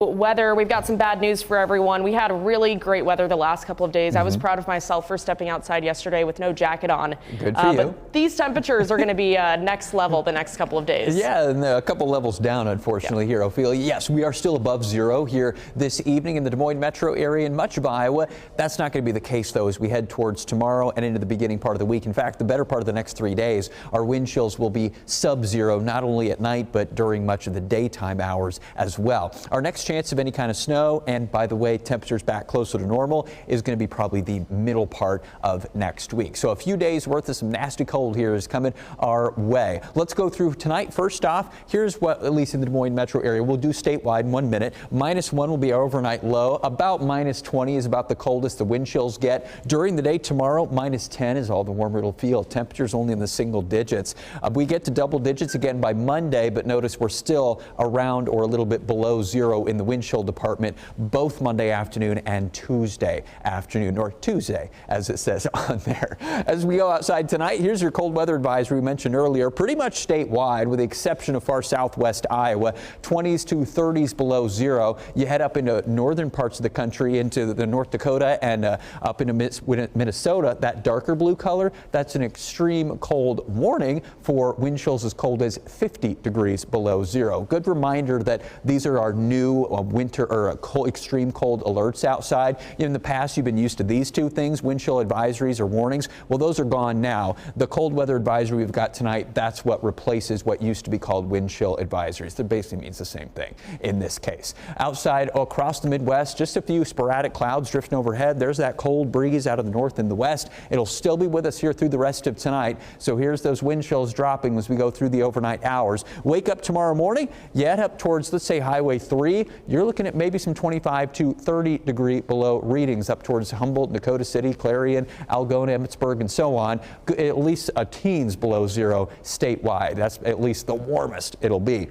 Weather, we've got some bad news for everyone. We had really great weather the last couple of days. I was proud of myself for stepping outside yesterday with no jacket on. Good for you. But these temperatures are going to be next level the next couple of days. Yeah, and a couple levels down, unfortunately, here, Ophelia. Yes, we are still above zero here this evening in the Des Moines metro area and much of Iowa. That's not going to be the case, though, as we head towards tomorrow and into the beginning part of the week. In fact, the better part of the next 3 days, our wind chills will be sub-zero, not only at night, but during much of the daytime hours as well. Our next chance of any kind of snow, and by the way, temperatures back closer to normal, is going to be probably the middle part of next week. So a few days worth of some nasty cold here is coming our way. Let's go through tonight. First off, here's what, at least in the Des Moines metro area, we'll do statewide in 1 minute. -1 will be our overnight low. About -20 is about the coldest the wind chills get. During the day tomorrow, -10 is all the warmer it'll feel. Temperatures only in the single digits. We get to double digits again by Monday, but notice we're still around or a little bit below zero in the wind chill department both Monday afternoon and Tuesday afternoon, or Tuesday as it says on there. As we go outside tonight, here's your cold weather advisory we mentioned earlier, pretty much statewide with the exception of far southwest Iowa. 20s to 30s below zero. You head up into northern parts of the country, into the North Dakota and up into Minnesota, that darker blue color, that's an extreme cold warning for wind chills as cold as 50 degrees below zero. Good reminder that these are our new winter or extreme cold alerts outside. In the past, you've been used to these two things, wind chill advisories or warnings. Well, those are gone now. The cold weather advisory we've got tonight, that's what replaces what used to be called wind chill advisories. That basically means the same thing in this case. Outside across the Midwest, just a few sporadic clouds drifting overhead. There's that cold breeze out of the north and the west. It'll still be with us here through the rest of tonight. So here's those wind chills dropping as we go through the overnight hours. Wake up tomorrow morning, you head up towards, let's say, Highway 3. You're looking at maybe some 25 to 30 degree below readings up towards Humboldt, Dakota City, Clarion, Algona, Emmitsburg, and so on. At least a teens below zero statewide. That's at least the warmest it'll be.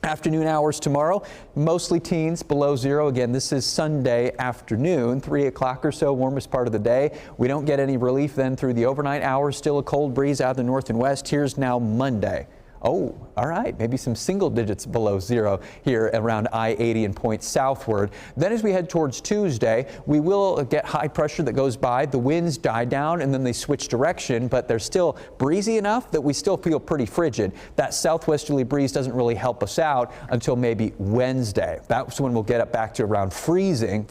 Afternoon hours tomorrow, mostly teens below zero. Again, this is Sunday afternoon, 3 o'clock or so, warmest part of the day. We don't get any relief then through the overnight hours. Still a cold breeze out of the north and west. Here's now Monday. Oh, all right, maybe some single digits below zero here around I-80 and points southward. Then as we head towards Tuesday, we will get high pressure that goes by. The winds die down and then they switch direction, but they're still breezy enough that we still feel pretty frigid. That southwesterly breeze doesn't really help us out until maybe Wednesday. That's when we'll get up back to around freezing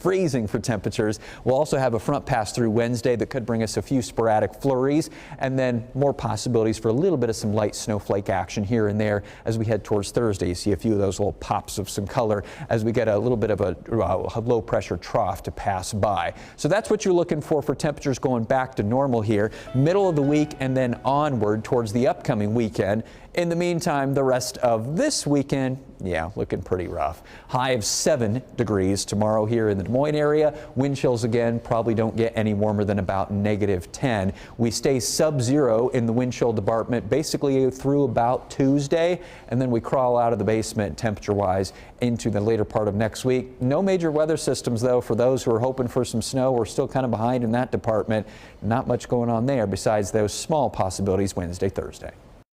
for temperatures. We'll also have a front pass through Wednesday that could bring us a few sporadic flurries and then more possibilities for a little bit of some light snowflake action here and there as we head towards Thursday. You see a few of those little pops of some color as we get a little bit of a low pressure trough to pass by. So that's what you're looking for temperatures going back to normal here middle of the week and then onward towards the upcoming weekend. In the meantime, the rest of this weekend, yeah, looking pretty rough. High of 7 degrees tomorrow here in the Des Moines area. Wind chills again probably don't get any warmer than about -10. We stay sub-zero in the wind chill department basically through about Tuesday, and then we crawl out of the basement temperature-wise into the later part of next week. No major weather systems, though, for those who are hoping for some snow. We're still kind of behind in that department. Not much going on there besides those small possibilities Wednesday, Thursday.